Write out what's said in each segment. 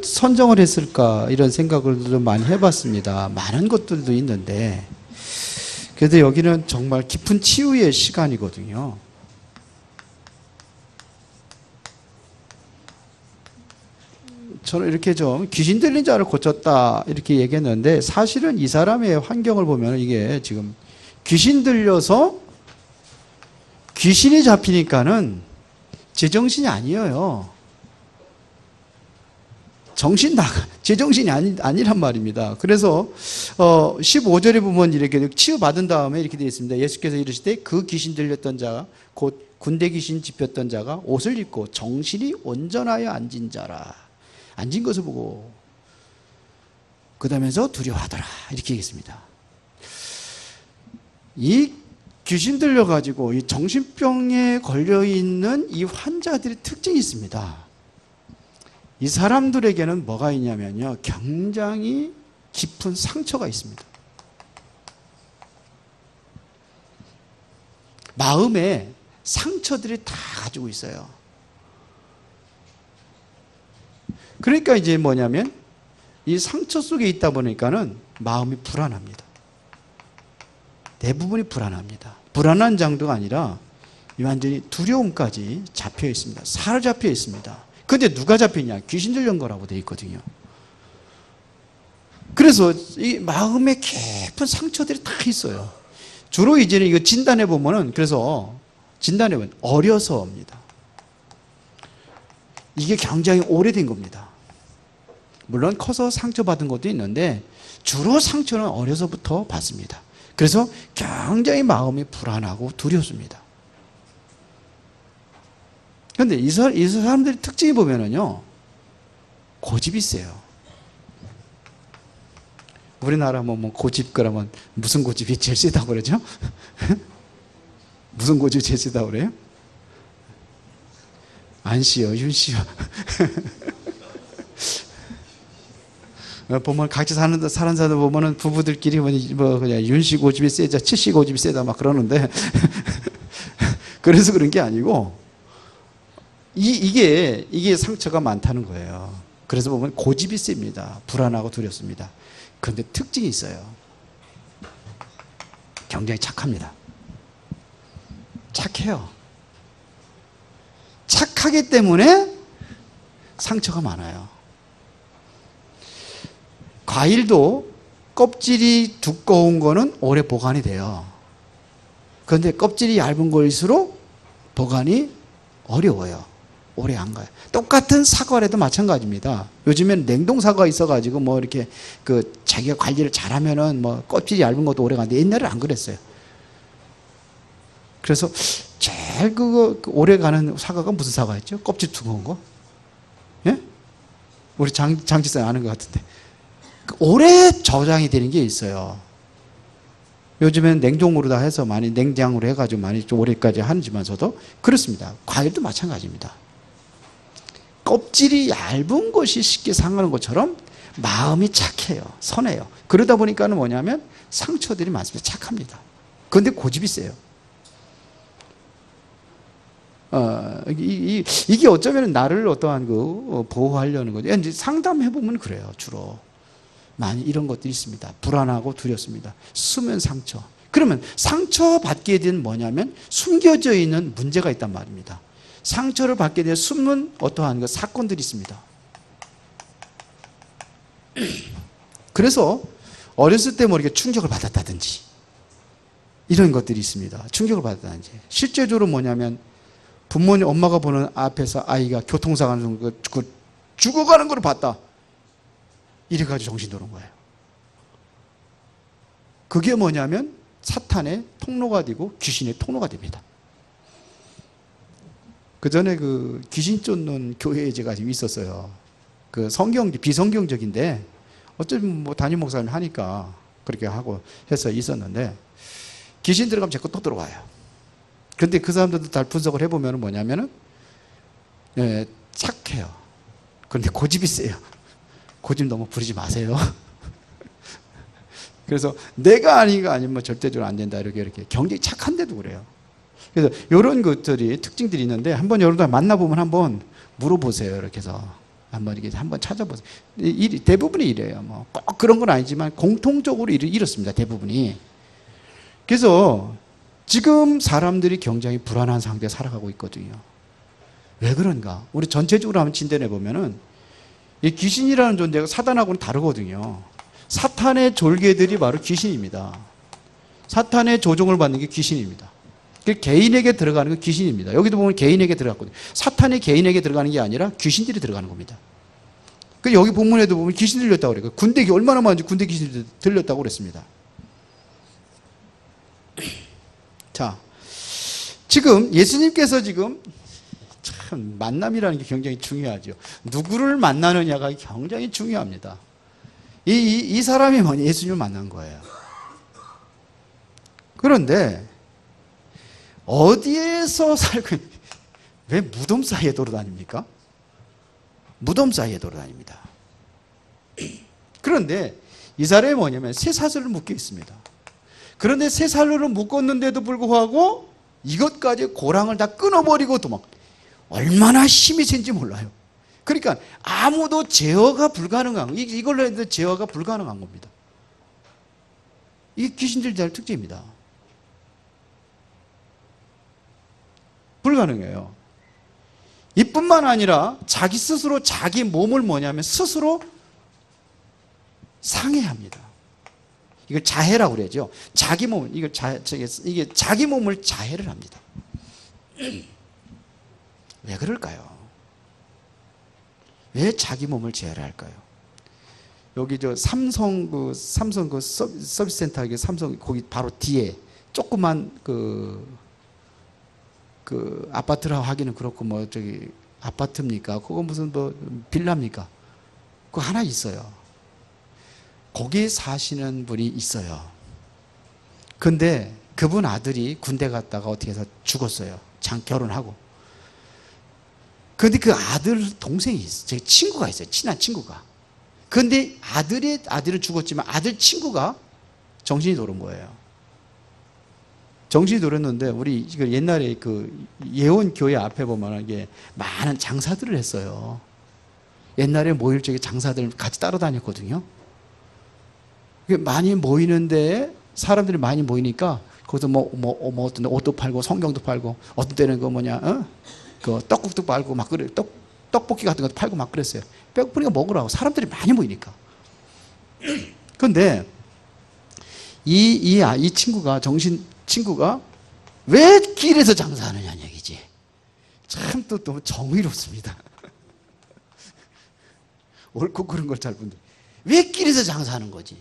누구를 선정을 했을까 이런 생각을 좀 많이 해봤습니다. 많은 것들도 있는데 그래도 여기는 정말 깊은 치유의 시간이거든요. 저는 이렇게 좀 귀신 들린 자를 고쳤다 이렇게 얘기했는데 사실은 이 사람의 환경을 보면 이게 지금 귀신 들려서 귀신이 잡히니까는 제정신이 아니에요. 제정신이 아니란 말입니다. 그래서 15절에 보면 이렇게 치유받은 다음에 이렇게 되어 있습니다. 예수께서 이르시되 그 귀신 들렸던 자 곧 군대 귀신 집혔던 자가 옷을 입고 정신이 온전하여 앉은 자라. 앉은 것을 보고 그 다음에서 두려워하더라 이렇게 얘기했습니다. 이 귀신 들려가지고 이 정신병에 걸려있는 이 환자들의 특징이 있습니다. 이 사람들에게는 뭐가 있냐면요, 굉장히 깊은 상처가 있습니다. 마음에 상처들이 다 가지고 있어요. 그러니까 이제 뭐냐면 이 상처 속에 있다 보니까는 마음이 불안합니다. 대부분이 불안합니다. 불안한 정도가 아니라 완전히 두려움까지 잡혀 있습니다. 사로잡혀 있습니다. 근데 누가 잡히냐? 귀신 들린 거라고 되어 있거든요. 그래서 이 마음에 깊은 상처들이 다 있어요. 주로 이제는 이거 진단해 보면은, 그래서 진단해 보면 어려서입니다. 이게 굉장히 오래된 겁니다. 물론 커서 상처받은 것도 있는데 주로 상처는 어려서부터 받습니다. 그래서 굉장히 마음이 불안하고 두렵습니다. 그런데 이 사람들의 특징이 보면은요, 고집이 세요. 우리나라 뭐 고집 그러면 무슨 고집이 제일 세다고 그러죠? 무슨 고집이 제일 세다고 그래요? 안 씨요, 윤 씨요. 보면 같이 사는 사람들 보면은 부부들끼리 뭐 그냥 윤 씨 고집이 세자, 치 씨 고집이 세다 막 그러는데 그래서 그런 게 아니고 이게 상처가 많다는 거예요. 그래서 보면 고집이 셉니다. 불안하고 두렵습니다. 그런데 특징이 있어요. 굉장히 착합니다. 착해요. 착하기 때문에 상처가 많아요. 과일도 껍질이 두꺼운 거는 오래 보관이 돼요. 그런데 껍질이 얇은 거일수록 보관이 어려워요. 오래 안 가요. 똑같은 사과라도 마찬가지입니다. 요즘엔 냉동 사과 있어가지고 뭐 이렇게 자기가 관리를 잘하면은 뭐 껍질이 얇은 것도 오래 가는데 옛날에 안 그랬어요. 그래서 제일 오래 가는 사과가 무슨 사과였죠? 껍질 두꺼운 거? 예? 우리 장지사님 아는 것 같은데. 오래 저장이 되는 게 있어요. 요즘엔 냉동으로 다 해서 많이 냉장으로 해가지고 많이 좀 오래까지 하지만서도 그렇습니다. 과일도 마찬가지입니다. 껍질이 얇은 것이 쉽게 상하는 것처럼 마음이 착해요. 선해요. 그러다 보니까는 뭐냐면 상처들이 많습니다. 착합니다. 그런데 고집이 세요. 이게 어쩌면 나를 어떠한 보호하려는 거죠. 이제 상담해보면 그래요. 주로. 많이 이런 것들이 있습니다. 불안하고 두렵습니다. 수면 상처. 그러면 상처받게 된 뭐냐면 숨겨져 있는 문제가 있단 말입니다. 상처를 받게 된 숨은 어떠한 사건들이 있습니다. 그래서 어렸을 때 뭐 이렇게 충격을 받았다든지 이런 것들이 있습니다. 충격을 받았다든지. 실제적으로 뭐냐면 부모님, 엄마가 보는 앞에서 아이가 교통사고 나는 죽어가는 걸 봤다. 이래가지고 정신 도는 거예요. 그게 뭐냐면 사탄의 통로가 되고 귀신의 통로가 됩니다. 그 전에 귀신 쫓는 교회에 제가 지금 있었어요. 비성경적인데 어쩌면 뭐 담임 목사님 하니까 그렇게 하고 해서 있었는데 귀신 들어가면 자꾸 또 들어와요. 그런데 그 사람들도 잘 분석을 해보면 뭐냐면은 착해요. 그런데 고집이 세요. 고집 너무 부리지 마세요. 그래서 내가 아니가 아니면 절대적으로 안 된다. 이렇게 굉장히 착한데도 그래요. 그래서 이런 것들이 특징들이 있는데 한번 여러분들 만나보면 한번 물어보세요. 이렇게 해서 한번 찾아보세요. 대부분이 이래요. 뭐 꼭 그런 건 아니지만 공통적으로 이렇습니다. 대부분이. 그래서 지금 사람들이 굉장히 불안한 상태에 살아가고 있거든요. 왜 그런가? 우리 전체적으로 한번 진단해 보면은 이 귀신이라는 존재가 사탄하고는 다르거든요. 사탄의 졸개들이 바로 귀신입니다. 사탄의 조종을 받는 게 귀신입니다. 개인에게 들어가는 건 귀신입니다. 여기도 보면 개인에게 들어갔거든요. 사탄이 개인에게 들어가는 게 아니라 귀신들이 들어가는 겁니다. 여기 본문에도 보면 귀신 들렸다고 그래요. 군대 얼마나 많은지 군대 귀신이 들렸다고 그랬습니다. 자, 지금 예수님께서 지금 참 만남이라는 게 굉장히 중요하죠. 누구를 만나느냐가 굉장히 중요합니다. 이 사람이 뭐냐? 예수님을 만난 거예요. 그런데 어디에서 살고 왜 무덤 사이에 돌아다닙니까? 무덤 사이에 돌아다닙니다. 그런데 이 사람이 뭐냐면 쇠사슬을 묶여 있습니다. 그런데 쇠사슬을 묶었는데도 불구하고 이것까지 고랑을 다 끊어버리고 도망. 얼마나 힘이 센지 몰라요. 그러니까 아무도 제어가 불가능한, 이걸로 해도 제어가 불가능한 겁니다. 이게 귀신들 잘 특징입니다. 불가능해요. 이뿐만 아니라 자기 스스로 자기 몸을 뭐냐면 스스로 상해합니다. 이걸 자해라고 그러죠. 자기 몸을, 이게 자기 몸을 자해를 합니다. 왜 그럴까요? 왜 자기 몸을 자해를 할까요? 여기 삼성 서비스 센터, 삼성 거기 바로 뒤에 조그만 아파트라고 하기는 그렇고 아파트입니까? 그거 무슨 빌라입니까? 그거 하나 있어요. 거기 사시는 분이 있어요. 근데 그분 아들이 군대 갔다가 어떻게 해서 죽었어요. 결혼하고. 근데 그 아들 동생이 있어요. 제 친구가 있어요. 친한 친구가. 근데 아들은 죽었지만 아들 친구가 정신이 돌은 거예요. 정신이 돌았는데 우리 옛날에 예원 교회 앞에 보면 이게 많은 장사들을 했어요. 옛날에 모일 적에 장사들 같이 따라다녔거든요. 많이 모이는데 사람들이 많이 모이니까 거기서 어떤 옷도 팔고 성경도 팔고 어떤 때는 떡국도 팔고 막 그래. 떡볶이 같은 것도 팔고 막 그랬어요. 배고프니까 먹으라고. 사람들이 많이 모이니까. 그런데 이 친구가 왜 길에서 장사하느냐는 얘기지. 참 또 정의롭습니다. 옳고 그런 걸 잘 본데 왜 길에서 장사하는 거지?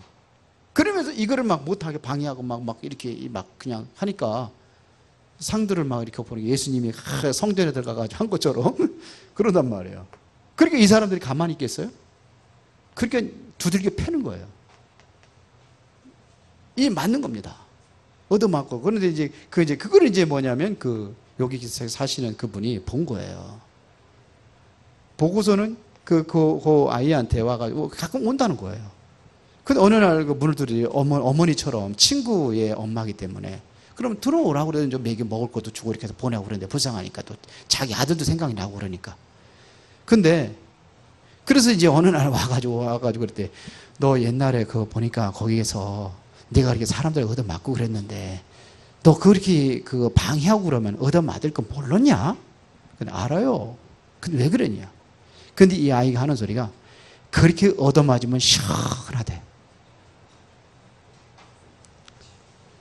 그러면서 이거를 막 못하게 방해하고 막 이렇게 그냥 하니까 상들을 막 이렇게 보니까 예수님이 성전에 들어가가지고 한 것처럼 그런단 말이에요. 그러니까 이 사람들이 가만히 있겠어요? 그러니까 두들겨 패는 거예요. 이 맞는 겁니다. 얻어맞고. 그런데 그걸 뭐냐면 여기 사시는 그분이 본 거예요. 보고서는 그 아이한테 와가지고 가끔 온다는 거예요. 근데 어느 날 문을 두드려 어머니처럼 친구의 엄마기 때문에 그럼 들어오라고 그래도 좀 먹을 것도 주고 이렇게 해서 보내고 그러는데 불쌍하니까 또 자기 아들도 생각이 나고 그러니까. 근데 그래서 어느 날 와가지고 그랬대. 너 옛날에 보니까 거기에서 내가 그렇게 사람들 얻어맞고 그랬는데 너 그렇게 방해하고 그러면 얻어맞을 건 몰랐냐? 근데 알아요. 근데 왜 그랬냐? 근데 이 아이가 하는 소리가 그렇게 얻어맞으면 시원하대.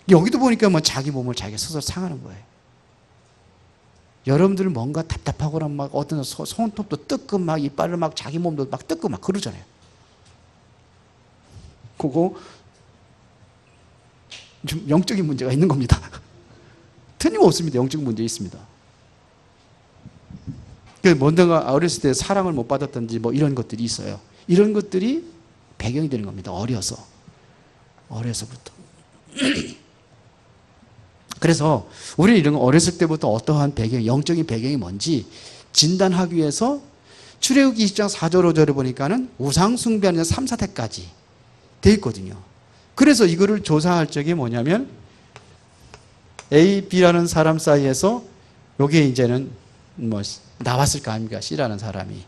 여기도 보니까 자기 몸을 자기가 스스로 상하는 거예요. 여러분들 뭔가 답답하거나 막 어떤 손톱도 뜯고 막 이빨을 막 자기 몸도 막 뜯고 막 그러잖아요. 그거 좀 영적인 문제가 있는 겁니다. 틀림없습니다. 영적인 문제 있습니다. 뭔가 어렸을 때 사랑을 못 받았던지 이런 것들이 있어요. 이런 것들이 배경이 되는 겁니다. 어려서부터. 그래서 우리는 이런 어렸을 때부터 어떠한 영적인 배경이 뭔지 진단하기 위해서 출애굽기 20장 4절 5절에 보니까는 우상 숭배하는 3, 4대까지 돼 있거든요. 그래서 이거를 조사할 적이 뭐냐면 A, B라는 사람 사이에서 요게 이제는 나왔을 거 아닙니까? C라는 사람이.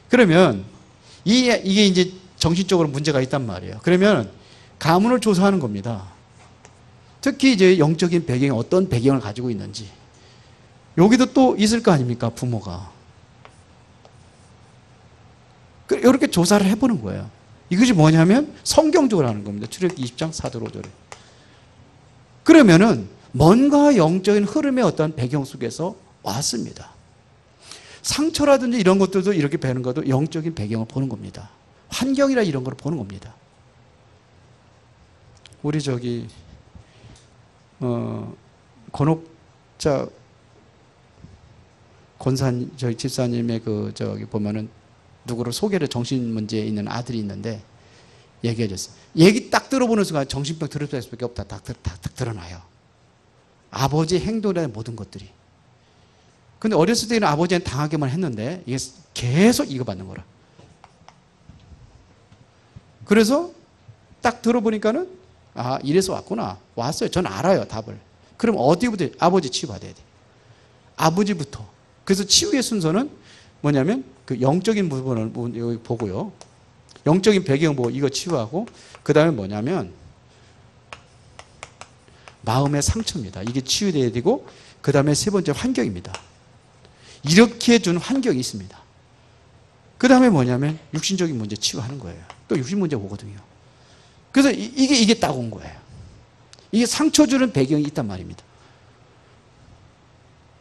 그러면 이게 이제 정신적으로 문제가 있단 말이에요. 그러면 가문을 조사하는 겁니다. 특히 이제 영적인 배경이 어떤 배경을 가지고 있는지. 여기도 또 있을 거 아닙니까? 부모가. 이렇게 조사를 해보는 거예요. 이것이 뭐냐면 성경적으로 하는 겁니다. 출애굽기 20장 4절 5절에. 그러면은 뭔가 영적인 흐름의 어떤 배경 속에서 왔습니다. 상처라든지 이런 것들도 이렇게 배는 것도 영적인 배경을 보는 겁니다. 환경이라 이런 걸 보는 겁니다. 우리 권옥자 권산 저희 집사님의 보면은 누구를 소개를 정신 문제에 있는 아들이 있는데 얘기해 줬어요. 얘기 딱 들어보는 순간 정신병 들을 수밖에 없다. 딱 드러나요. 아버지의 행동이나 모든 것들이. 근데 어렸을 때는 아버지는 당하게만 했는데 이게 계속 이거 받는 거라. 그래서 딱 들어보니까는 아, 이래서 왔구나. 왔어요. 전 알아요, 답을. 그럼 어디부터? 아버지 치유받아야 돼. 아버지부터. 그래서 치유의 순서는 뭐냐면 그 영적인 부분을 여기 보고요. 영적인 배경 보고 이거 치유하고 그 다음에 뭐냐면 마음의 상처입니다. 이게 치유돼야 되고 그 다음에 세 번째 환경입니다. 이렇게 준 환경이 있습니다. 그 다음에 뭐냐면 육신적인 문제 치유하는 거예요. 또 육신 문제 오거든요. 그래서 이게 딱 온 거예요. 이게 상처 주는 배경이 있단 말입니다.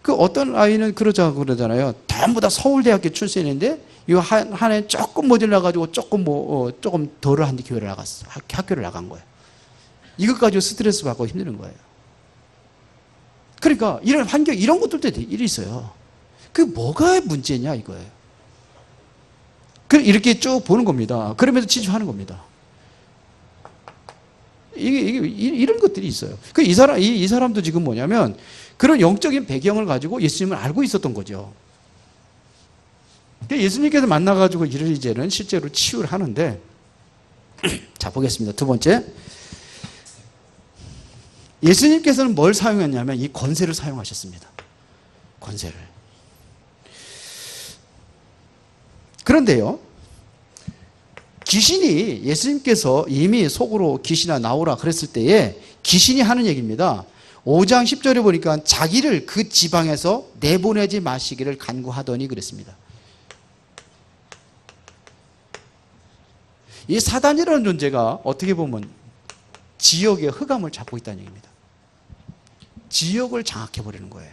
그 어떤 아이는 그러잖아요. 전부 다 서울대학교 출신인데 이거 한 해 조금 모자라가지고 조금 덜을 한 교회를 나갔어. 학교를 나간 거예요. 이것 가지고 스트레스 받고 힘드는 거예요. 그러니까 이런 환경, 이런 것들도 일이 있어요. 그 뭐가 문제냐 이거예요. 이렇게 쭉 보는 겁니다. 그러면서 치유하는 겁니다. 이런 것들이 있어요. 이 사람도 지금 뭐냐면 그런 영적인 배경을 가지고 예수님을 알고 있었던 거죠. 예수님께서 만나가지고 이제는 실제로 치유를 하는데, 자, 보겠습니다. 두 번째. 예수님께서는 뭘 사용했냐면 이 권세를 사용하셨습니다. 권세를. 그런데요, 귀신이 예수님께서 이미 속으로 귀신아 나오라 그랬을 때에 귀신이 하는 얘기입니다. 5장 10절에 보니까 자기를 그 지방에서 내보내지 마시기를 간구하더니 그랬습니다. 이 사단이라는 존재가 어떻게 보면 지역의 흑암을 잡고 있다는 얘기입니다. 지역을 장악해버리는 거예요.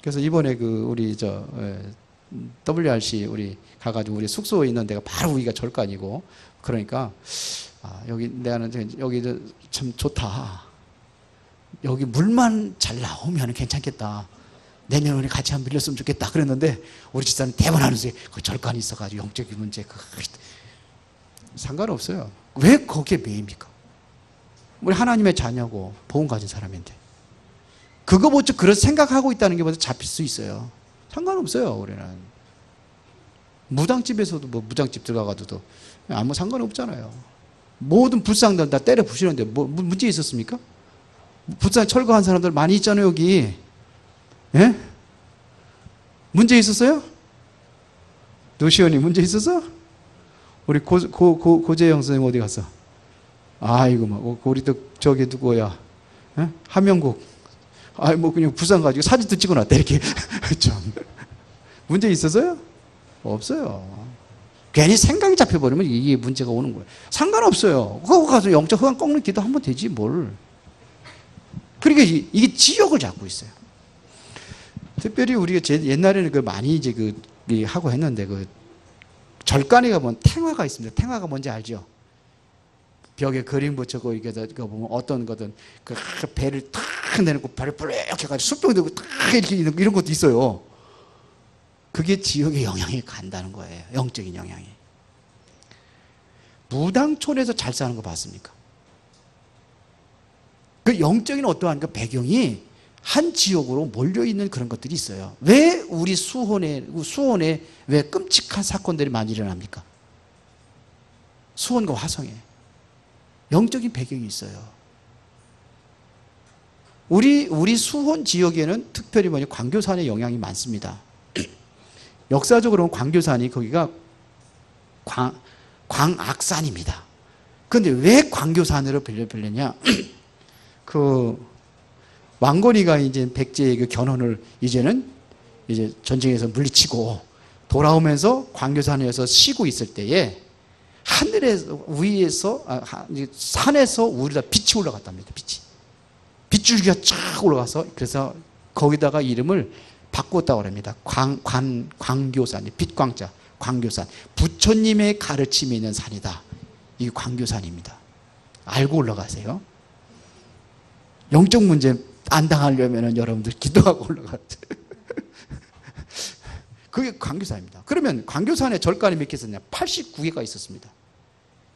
그래서 이번에 우리 WRC 우리 가가지고 우리 숙소에 있는 데가 바로 우리가 절간이고 그러니까 여기 여기 참 좋다. 여기 물만 잘 나오면 괜찮겠다. 내년에 같이 한번 빌렸으면 좋겠다. 그랬는데 우리 집사는 대번하면서 그 절간이 있어가지고 영적인 문제 상관없어요. 왜 거기에 매입니까? 우리 하나님의 자녀고 복음 가진 사람인데 그거 먼저 그런 생각하고 있다는 게 먼저 잡힐 수 있어요. 상관없어요. 우리는 무당집에서도 무당집 들어가도 아무 상관없잖아요. 모든 불상들 다 때려 부시는데 문제 있었습니까? 불상 철거한 사람들 많이 있잖아요. 여기. 예? 문제 있었어요? 노시원이 문제 있었어? 우리 고재영 선생님 어디 갔어? 아이고 우리 또 저기 누구야? 예? 한명국. 그냥 불상 가지고 사진도 찍어놨다 이렇게. 좀 문제 있었어요? 없어요. 괜히 생각이 잡혀버리면 이게 문제가 오는 거예요. 상관없어요. 그거 가서 영적 흑암 꺾는 기도 하면 되지 뭘. 그러니까 이게 지역을 잡고 있어요. 특별히 우리가 옛날에는 많이 이제 하고 했는데 절간에 가면 탱화가 있습니다. 탱화가 뭔지 알죠? 벽에 그림 붙이고 이게 보면 어떤 거든 배를 탁 내놓고 배를 뿌려 해가지고 술병 들고 탁 이렇게 이런 것도 있어요. 그게 지역의 영향이 간다는 거예요. 영적인 영향이. 무당촌에서 잘 사는 거 봤습니까? 그 영적인 어떠한 그 배경이 한 지역으로 몰려있는 그런 것들이 있어요. 왜 우리 수원에 왜 끔찍한 사건들이 많이 일어납니까? 수원과 화성에. 영적인 배경이 있어요. 우리 수원 지역에는 특별히 광교산의 영향이 많습니다. 역사적으로는 광교산이 거기가 광악산입니다. 그런데 왜 광교산으로 불렸냐? 그 왕건이가 이제 백제의 그 견훤을 이제는 이제 전쟁에서 물리치고 돌아오면서 광교산에서 쉬고 있을 때에 하늘에서 위에서 산에서 우리가 빛이 올라갔답니다. 빛줄기가 쫙 올라가서 그래서 거기다가 이름을 바꿨다고 합니다. 광교산, 빛광자, 광교산. 부처님의 가르침이 있는 산이다. 이게 광교산입니다. 알고 올라가세요. 영적 문제 안 당하려면 여러분들 기도하고 올라가세요. 그게 광교산입니다. 그러면 광교산에 절간이 몇 개 있었냐? 89개가 있었습니다.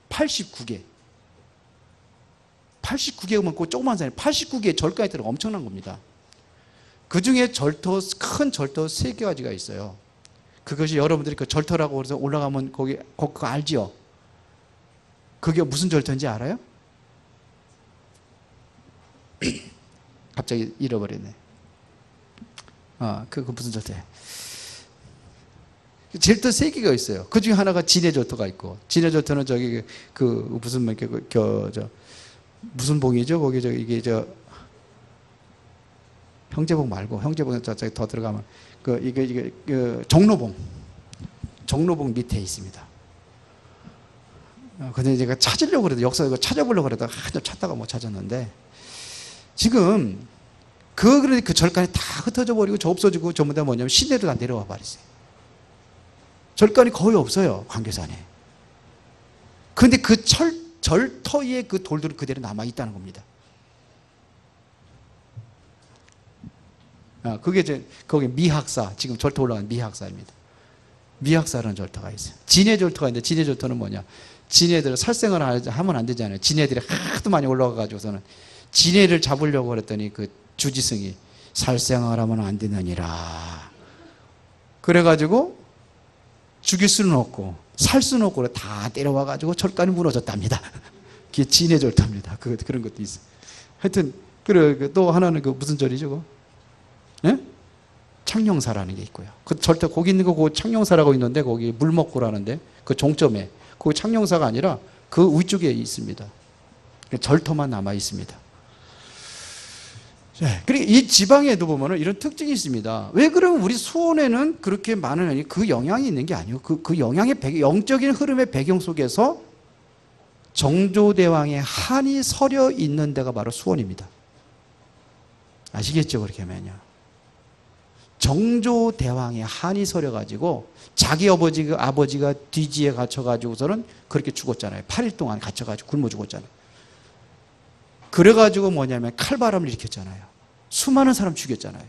89개. 89개면 그 조그만 산에 89개의 절간이 들어가 엄청난 겁니다. 그 중에 큰 절터 3가지가 있어요. 그것이 여러분들이 그 절터라고 해서 올라가면 거기 그거 알지요? 그게 무슨 절터인지 알아요? 갑자기 잃어버렸네. 그거 무슨 절터예요? 절터 3개가 있어요. 그 중에 하나가 진해절터가 있고, 진해절터는 저기 무슨 봉이죠? 거기 이게 형제봉 말고, 형제봉은 저기 더 들어가면 이게 종로봉 밑에 있습니다. 근데 제가 찾으려고 그래도 역사 이거 찾아보려고 그러다가 한참 찾다가 못 찾았는데, 지금 그 절간이 다 흩어져 버리고 저 없어지고 전부 다 뭐냐면 시내로 다 내려와 버렸어요. 절간이 거의 없어요, 광교산에. 근데 그 절터의 그 돌들은 그대로 남아 있다는 겁니다. 그게 거기 미학사, 지금 절터 올라간 미학사입니다. 미학사라는 절터가 있어요. 진해절터가 있는데, 진해절터는 뭐냐? 진해들 살생을 하면 안 되잖아요. 진해들이 하도 많이 올라가가지고서는 진해를 잡으려고 그랬더니 그 주지승이 살생을 하면 안 되느니라. 그래가지고 죽일 수는 없고 살 수는 없고 다 때려와가지고 절간이 무너졌답니다. 그게 진해절터입니다. 그런 것도 있어요. 하여튼 그래, 또 하나는 그 무슨 절이죠? 예? 창녕사라는 게 있고요. 그 절터 거기 있는 거 그 창녕사라고 있는데 거기 물먹고라는데 그 종점에 그 창녕사가 아니라 그 위쪽에 있습니다. 절터만 남아 있습니다. 그리고 이 지방에도 보면은 이런 특징이 있습니다. 왜 그러면 우리 수원에는 그렇게 많은 그 영향이 있는 게 아니에요. 그 영향의 영적인 흐름의 배경 속에서 정조대왕의 한이 서려 있는 데가 바로 수원입니다. 아시겠죠? 그렇게 하면요. 정조대왕의 한이 서려가지고 자기 아버지가 뒤지에 갇혀가지고서는 그렇게 죽었잖아요. 8일 동안 갇혀가지고 굶어 죽었잖아요. 그래가지고 뭐냐면 칼바람을 일으켰잖아요. 수많은 사람 죽였잖아요.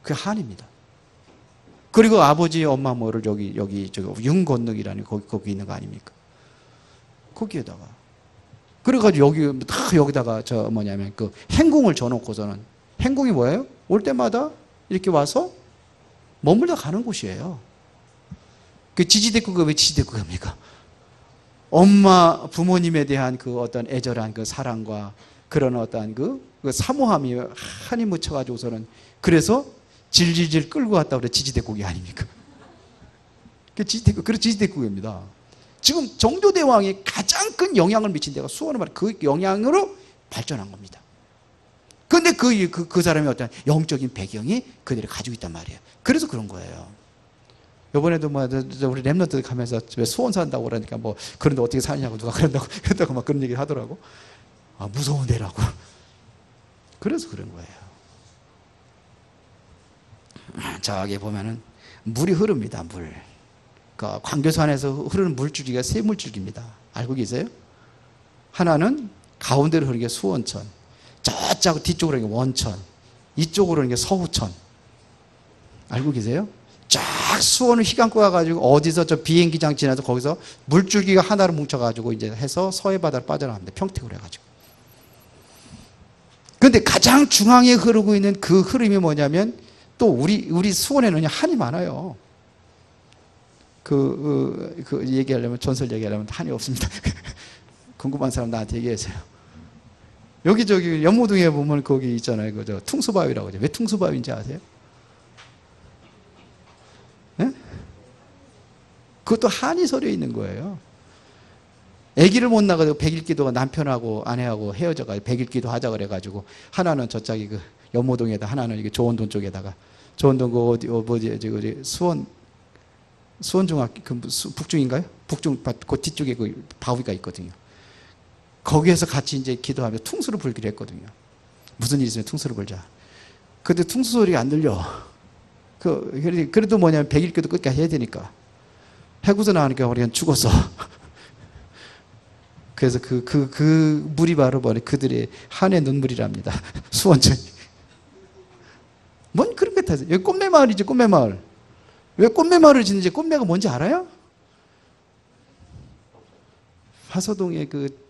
그게 한입니다. 그리고 아버지 엄마 뭐를 저기 윤건능이라는 거기 있는 거 아닙니까? 거기에다가 그래가지고 여기다가 그 행궁을 져놓고서는, 행궁이 뭐예요? 올 때마다 이렇게 와서 머물러 가는 곳이에요. 그 지지대구가 왜 지지대구입니까? 엄마 부모님에 대한 그 어떤 애절한 그 사랑과 그런 어떤 그 사모함이 한이 묻혀가지고서는 그래서 질질질 끌고 갔다 그래. 지지대국이 아닙니까? 그 지지대국입니다. 지금 정조대왕이 가장 큰 영향을 미친 데가 수원은 바로 그 영향으로 발전한 겁니다. 그런데 그 사람의 어떤 영적인 배경이 그들이 가지고 있단 말이에요. 그래서 그런 거예요. 이번에도 우리 랩런트 가면서 집에 수원 산다고 그러니까 그런데 어떻게 사냐고 누가 그런다고 막 그런 얘기를 하더라고. 무서운 데라고. 그래서 그런 거예요. 저기 보면은 물이 흐릅니다. 물. 그 광교산에서 흐르는 물줄기가 3물줄기입니다. 알고 계세요? 하나는 가운데로 흐르는 게 수원천, 저쪽 뒤쪽으로 흐르는 게 원천, 이쪽으로 흐르는 게 서우천. 알고 계세요? 쫙 수원을 휘감고 가가지고 어디서 저 비행기장 지나서 거기서 물줄기가 하나로 뭉쳐가지고 이제 해서 서해 바다로 빠져나갑니다. 평택으로 해가지고. 그런데 가장 중앙에 흐르고 있는 그 흐름이 뭐냐면 또 우리 수원에는 한이 많아요. 그 얘기하려면, 전설 얘기하려면 한이 없습니다. 궁금한 사람 나한테 얘기하세요. 여기 연무동에 보면 거기 있잖아요. 퉁수바위라고 하죠. 왜 퉁수바위인지 아세요? 네? 그것도 한이 서려 있는 거예요. 아기를 못 낳아가지고 백일 기도가 남편하고 아내하고 헤어져가지고 백일 기도 하자 그래가지고 하나는 저짝이 그 연모동에다 하나는 이게 조원동 쪽에다가 조원동 그 어디 뭐지 수원중학교 그 북중인가요? 북중 그 뒤쪽에 그 바위가 있거든요. 거기에서 같이 이제 기도하며 퉁수를 불기로 했거든요. 무슨 일 있으면 퉁수를 불자. 근데 퉁수 소리가 안 들려. 그래도 뭐냐면 백일 기도 끝까지 해야 되니까. 해고서 나오니까 우리가 죽었어. 그래서 그 물이 바로 그들의 한의 눈물이랍니다. 수원천. 뭔 그런 게 타세요? 여기 꽃매 마을이지, 꽃매 마을. 왜 꽃매 마을을 짓는지 꽃매가 뭔지 알아요? 화서동의 그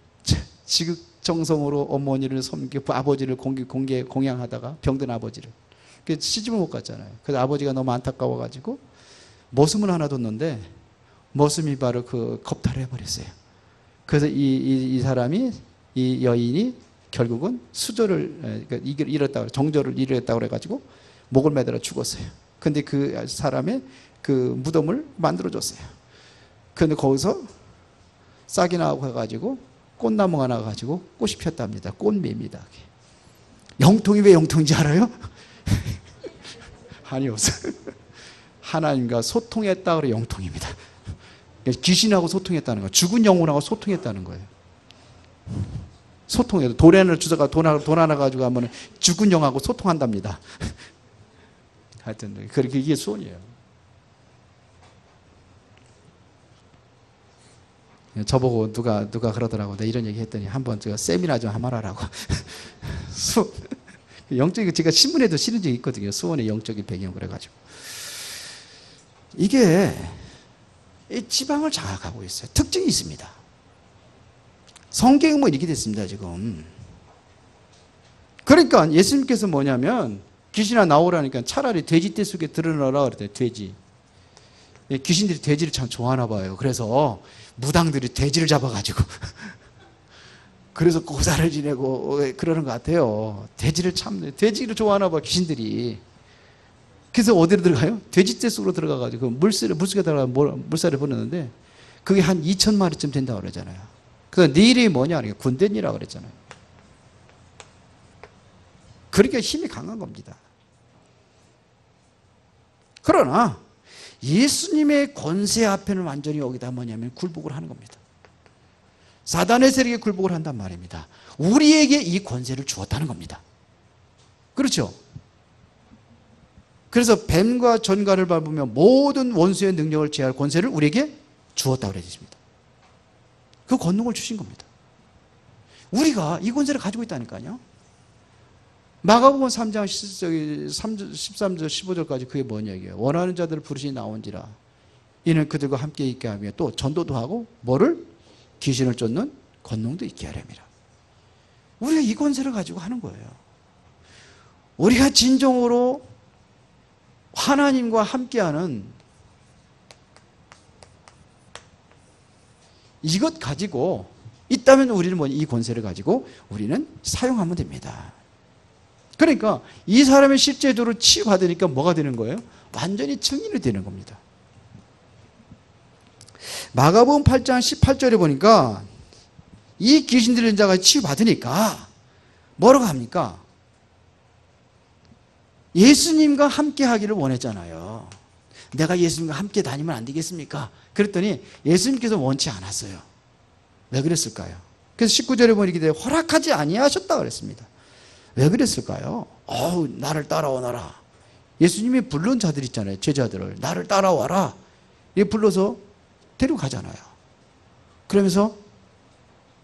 지극정성으로 어머니를 섬기고 아버지를 공양하다가 병든 아버지를. 시집을 못 갔잖아요. 그래서 아버지가 너무 안타까워가지고 머슴을 하나 뒀는데 머슴이 바로 그 겁탈을 해버렸어요. 그래서 이 사람이, 이 여인이 결국은 수저를 잃었다고, 정조를 잃었다고 그래가지고 목을 매달아 죽었어요. 근데 그 사람의 그 무덤을 만들어줬어요. 근데 거기서 싹이 나고 해가지고 꽃나무가 나가지고 꽃이 폈답니다. 꽃매입니다. 영통이 왜 영통인지 알아요? 한이 없어요. 하나님과 소통했다 그래 영통입니다. 귀신하고 소통했다는 거예요. 죽은 영혼하고 소통했다는 거예요. 소통해도 도련을 주다가 돈 하나 가지고 하면 죽은 영하고 소통한답니다. 하여튼 그렇게 이게 소원이에요. 저보고 누가 그러더라고. 내가 이런 얘기 했더니 한번 제가 세미나 좀 한번 하라고. 영적인, 제가 신문에도 실은 적이 있거든요. 수원의 영적인 배경 그래가지고. 이게 지방을 장악하고 있어요. 특징이 있습니다. 성경은 뭐 이렇게 됐습니다, 지금. 그러니까 예수님께서 뭐냐면 귀신아 나오라니까 차라리 돼지떼 속에 들어넣으라 그랬대요. 돼지. 귀신들이 돼지를 참 좋아하나 봐요. 그래서 무당들이 돼지를 잡아가지고 그래서 고사를 지내고 그러는 것 같아요. 돼지를 돼지를 좋아하나 봐, 귀신들이. 그래서 어디로 들어가요? 돼지떼 속으로 들어가가지고 물속에 들어가 물살을 보내는데 그게 한 2,000마리쯤 된다고 그러잖아요. 그래서 네 이름이 뭐냐? 군대니라고 그랬잖아요. 그러니까 힘이 강한 겁니다. 그러나 예수님의 권세 앞에는 완전히 여기다 뭐냐면 굴복을 하는 겁니다. 사단의 세력에 굴복을 한단 말입니다. 우리에게 이 권세를 주었다는 겁니다. 그렇죠? 그래서 뱀과 전갈을 밟으며 모든 원수의 능력을 제할 권세를 우리에게 주었다고 그랬습니다. 그 권능을 주신 겁니다. 우리가 이 권세를 가지고 있다니까요. 마가복음 3장 13절 15절까지 그게 뭔 얘기예요? 원하는 자들을 부르시니 나온지라 이는 그들과 함께 있게 하며 또 전도도 하고 뭐를? 귀신을 쫓는 권능도 있게 하렵니다. 우리가 이 권세를 가지고 하는 거예요. 우리가 진정으로 하나님과 함께하는 이것 가지고 있다면 우리는 이 권세를 가지고 우리는 사용하면 됩니다. 그러니까 이 사람의 실제적으로 치유받으니까 뭐가 되는 거예요? 완전히 증인이 되는 겁니다. 마가복음 8장 18절에 보니까 이 귀신 들린 자가 치유받으니까 뭐라고 합니까? 예수님과 함께 하기를 원했잖아요. 내가 예수님과 함께 다니면 안 되겠습니까? 그랬더니 예수님께서 원치 않았어요. 왜 그랬을까요? 그래서 19절에 보니까 허락하지 아니하셨다 그랬습니다. 왜 그랬을까요? 나를 따라오너라. 예수님이 부른 자들 있잖아요. 제자들을 나를 따라와라. 이 불러서 데리고 가잖아요. 그러면서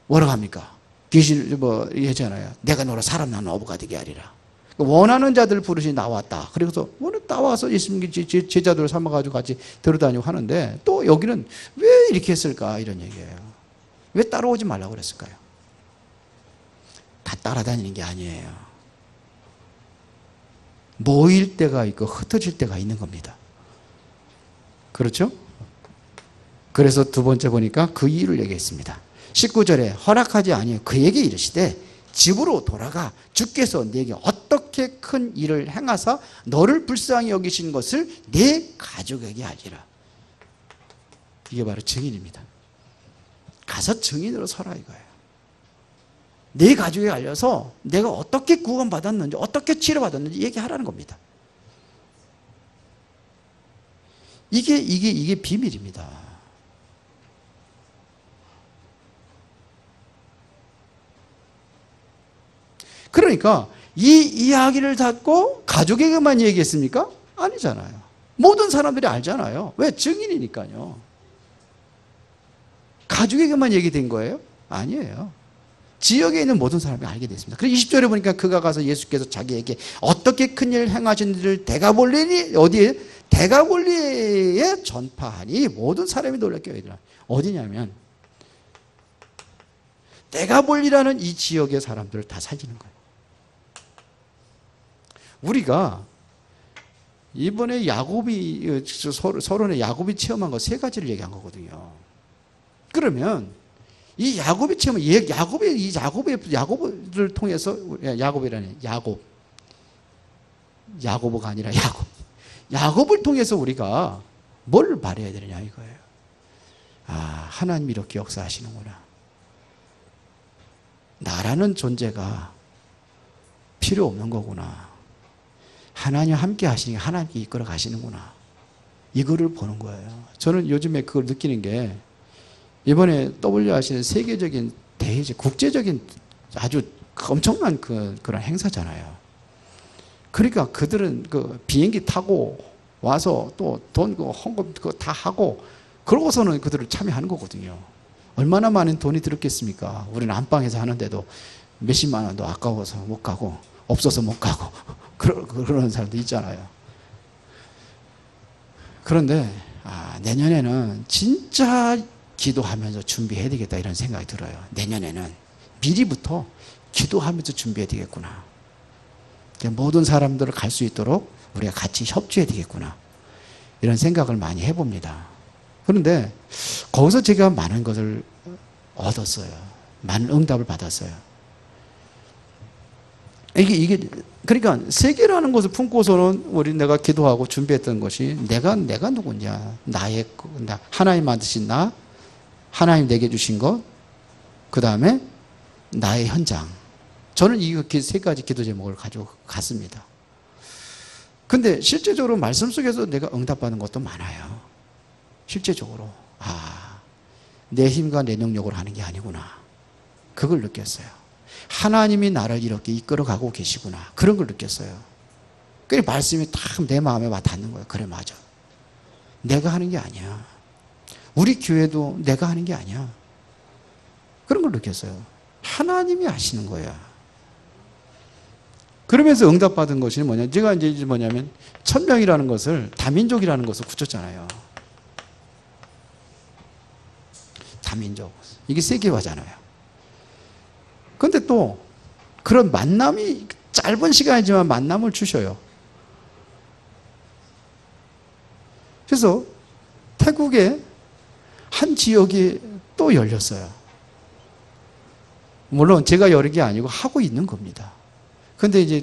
뭐라고 합니까? 귀신 얘기하잖아요. 내가 너로 사람 낳는 어부가 되게 하리라. 원하는 자들 부르시 나왔다. 그래서 나와서 예수님 제자들을 삼아가지고 같이 데려다니고 하는데 또 여기는 왜 이렇게 했을까 이런 얘기예요. 왜 따라오지 말라고 그랬을까요? 다 따라다니는 게 아니에요. 모일 때가 있고 흩어질 때가 있는 겁니다. 그렇죠? 그래서 두 번째 보니까 그 이유를 얘기했습니다. 19절에 허락하지 아니하여 그에게 이르시되 집으로 돌아가 주께서 네게 어떻게 큰 일을 행하사 너를 불쌍히 여기신 것을 네 가족에게 하리라. 이게 바로 증인입니다. 가서 증인으로 서라 이거예요. 내 가족에 알려서 내가 어떻게 구원받았는지 어떻게 치료받았는지 얘기하라는 겁니다. 이게 비밀입니다. 그러니까 이 이야기를 듣고 가족에게만 얘기했습니까? 아니잖아요. 모든 사람들이 알잖아요. 왜? 증인이니까요. 가족에게만 얘기된 거예요? 아니에요. 지역에 있는 모든 사람이 알게 됐습니다. 그래서 20절에 보니까 그가 가서 예수께서 자기에게 어떻게 큰 일을 행하신지를 데가볼리니 어디에? 데가볼리에 전파하니 모든 사람이 놀랍게 여기더라. 어디냐면 데가볼리라는 이 지역의 사람들을 다 살리는 거예요. 우리가 이번에 야곱이 서론에 야곱이 체험한 거 세 가지를 얘기한 거거든요. 그러면 이 야곱이 체험, 야곱을 통해서 야고보가 아니라 야곱을 통해서 우리가 뭘 말해야 되느냐 이거예요. 아, 하나님이 이렇게 역사하시는구나. 나라는 존재가 필요 없는 거구나. 하나님 함께 하시니까 하나님께 이끌어 가시는구나. 이거를 보는 거예요. 저는 요즘에 그걸 느끼는 게 이번에 WRC는 세계적인 국제적인 아주 엄청난 그런 행사잖아요. 그러니까 그들은 그 비행기 타고 와서 또 돈 헌금 그거 다 하고 그러고서는 그들을 참여하는 거거든요. 얼마나 많은 돈이 들었겠습니까? 우리는 안방에서 하는데도 몇십만 원도 아까워서 못 가고 없어서 못 가고 그런 사람도 있잖아요. 그런데 내년에는 진짜 기도하면서 준비해야 되겠다 이런 생각이 들어요. 내년에는 미리부터 기도하면서 준비해야 되겠구나. 모든 사람들을 갈 수 있도록 우리가 같이 협조해야 되겠구나. 이런 생각을 많이 해봅니다. 그런데 거기서 제가 많은 것을 얻었어요. 많은 응답을 받았어요. 그러니까 세계라는 것을 품고서는 내가 기도하고 준비했던 것이 내가 누구냐. 하나님 만드신 나, 하나님 내게 주신 것, 그 다음에 나의 현장. 저는 이 세 가지 기도 제목을 가지고 갔습니다. 근데 실제적으로 말씀 속에서 내가 응답받는 것도 많아요. 실제적으로. 내 힘과 내 능력으로 하는 게 아니구나. 그걸 느꼈어요. 하나님이 나를 이렇게 이끌어가고 계시구나. 그런 걸 느꼈어요. 그 말씀이 딱 내 마음에 와 닿는 거예요. 그래, 맞아. 내가 하는 게 아니야. 우리 교회도 내가 하는 게 아니야. 그런 걸 느꼈어요. 하나님이 하시는 거야. 그러면서 응답받은 것이 제가 이제 뭐냐면, 1000명이라는 것을, 다민족이라는 것을 굳혔잖아요. 다민족. 이게 세계화잖아요. 근데 또, 그런 만남이, 짧은 시간이지만 만남을 주셔요. 그래서, 태국의 한 지역이 또 열렸어요. 물론 제가 여는 게 아니고 하고 있는 겁니다. 근데 이제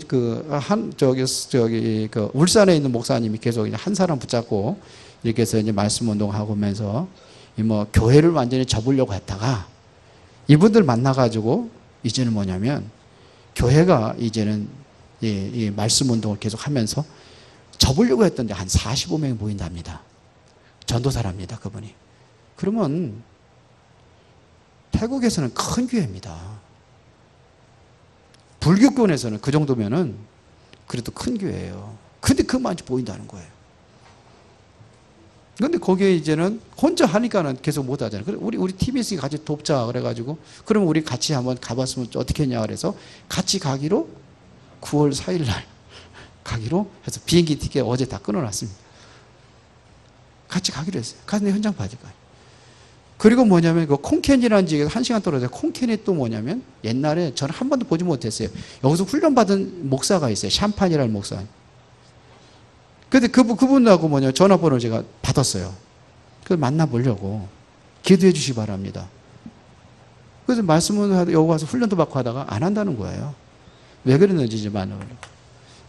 울산에 있는 목사님이 계속 한 사람 붙잡고 이렇게 해서 이제 말씀 운동하고 오면서 교회를 완전히 접으려고 했다가 이분들 만나가지고 이제는 뭐냐면 교회가 이제는 이 말씀 운동을 계속 하면서 접으려고 했던데 한 45명이 모인답니다. 전도사랍니다, 그분이. 그러면 태국에서는 큰 교회입니다. 불교권에서는 그 정도면은 그래도 큰 교회예요. 근데 그만 보인다는 거예요. 근데 거기에 이제는 혼자 하니까는 계속 못 하잖아요. 그래 우리 팀이 있으니까 같이 돕자 그래가지고 그러면 우리 같이 한번 가봤으면 어떻게 했냐 그래서 같이 가기로 9월 4일 날 가기로 해서 비행기 티켓 어제 다 끊어놨습니다. 같이 가기로 했어요. 가서 현장 봐줄 거예요. 그리고 뭐냐면 그 콩캔이라는 지역에서 1시간 떨어져요. 콩캔이 또 뭐냐면 옛날에 저는 한 번도 보지 못했어요. 여기서 훈련받은 목사가 있어요. 샴판이라는 목사. 근데 그분하고 전화번호를 제가 받았어요. 그래서 만나보려고 기도해 주시기 바랍니다. 그래서 말씀은 여기 와서 훈련도 받고 하다가 안 한다는 거예요. 왜 그랬는지 이제 만나보려고.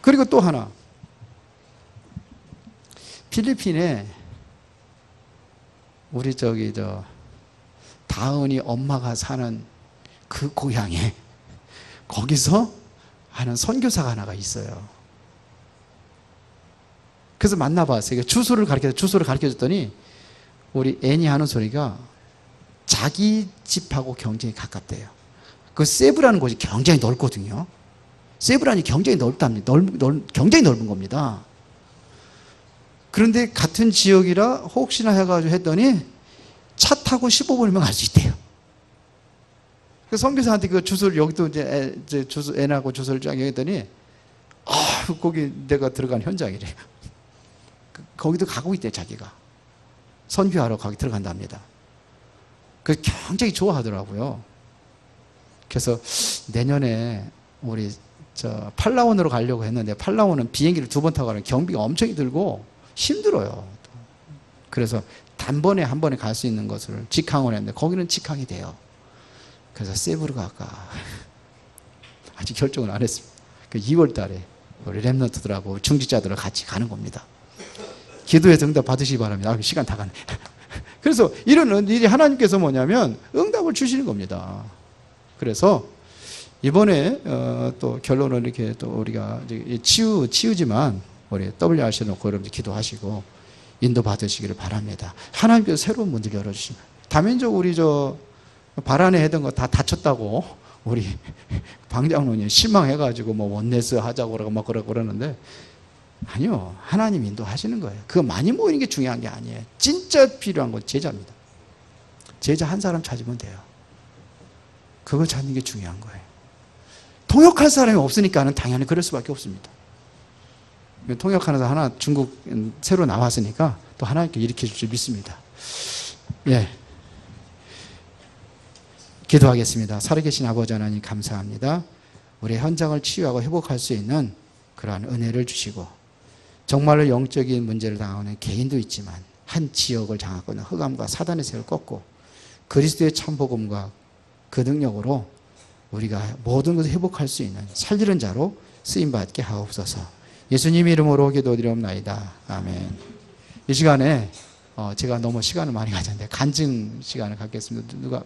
그리고 또 하나. 필리핀에 우리 다은이 엄마가 사는 그 고향에 거기서 하는 선교사가 하나가 있어요. 그래서 만나봤어요. 주소를 가르쳐줬더니 우리 애니 하는 소리가 자기 집하고 굉장히 가깝대요. 그 세브라는 곳이 굉장히 넓거든요. 세브란이 굉장히 넓답니다. 굉장히 넓은 겁니다. 그런데 같은 지역이라 혹시나 해가지고 했더니 차 타고 15분이면 갈 수 있대요. 그 선교사한테 그 주소를 여기도 이제 주소 애나고 주소를 쫙 얘기했더니 거기 내가 들어간 현장이래요. 거기도 가고 있대 자기가. 선교하러 거기 들어간답니다. 그래서 굉장히 좋아하더라고요. 그래서 내년에 우리 팔라원으로 가려고 했는데 팔라원은 비행기를 2번 타고 가면 경비가 엄청 들고 힘들어요. 그래서 단번에 한 번에 갈 수 있는 것을 직항을 했는데 거기는 직항이 돼요. 그래서 세부로 갈까 아직 결정은 안 했습니다. 2월 달에 우리 랩런트들하고 중직자들을 같이 가는 겁니다. 기도에 응답 받으시기 바랍니다. 시간 다 갔네. 그래서 이런 일이 하나님께서 뭐냐면 응답을 주시는 겁니다. 그래서 이번에 또 결론을 이렇게 또 우리가 치유지만 우리 WRC 놓고 여러분들 기도하시고 인도 받으시기를 바랍니다. 하나님께서 새로운 문들 열어주시면 다면적으로 우리 발안에 했던 거 다 다쳤다고 우리 방장로님 실망해가지고 뭐 원네스 하자고 그러고 막 그러는데 아니요. 하나님 인도하시는 거예요. 그거 많이 모이는 게 중요한 게 아니에요. 진짜 필요한 건 제자입니다. 제자 한 사람 찾으면 돼요. 그거 찾는 게 중요한 거예요. 통역할 사람이 없으니까는 당연히 그럴 수밖에 없습니다. 통역하는 사람 하나 중국 새로 나왔으니까 또 하나님께 일으켜 줄 줄 믿습니다. 예. 기도하겠습니다. 살아계신 아버지 하나님 감사합니다. 우리 현장을 치유하고 회복할 수 있는 그러한 은혜를 주시고 정말로 영적인 문제를 당하는 개인도 있지만 한 지역을 장악하고 있는 흑암과 사단의 세를 꺾고 그리스도의 참복음과 그 능력으로 우리가 모든 것을 회복할 수 있는 살리는 자로 쓰임받게 하옵소서. 예수님 이름으로 기도드리옵나이다. 아멘. 이 시간에 제가 너무 시간을 많이 가졌는데 간증 시간을 갖겠습니다. 누가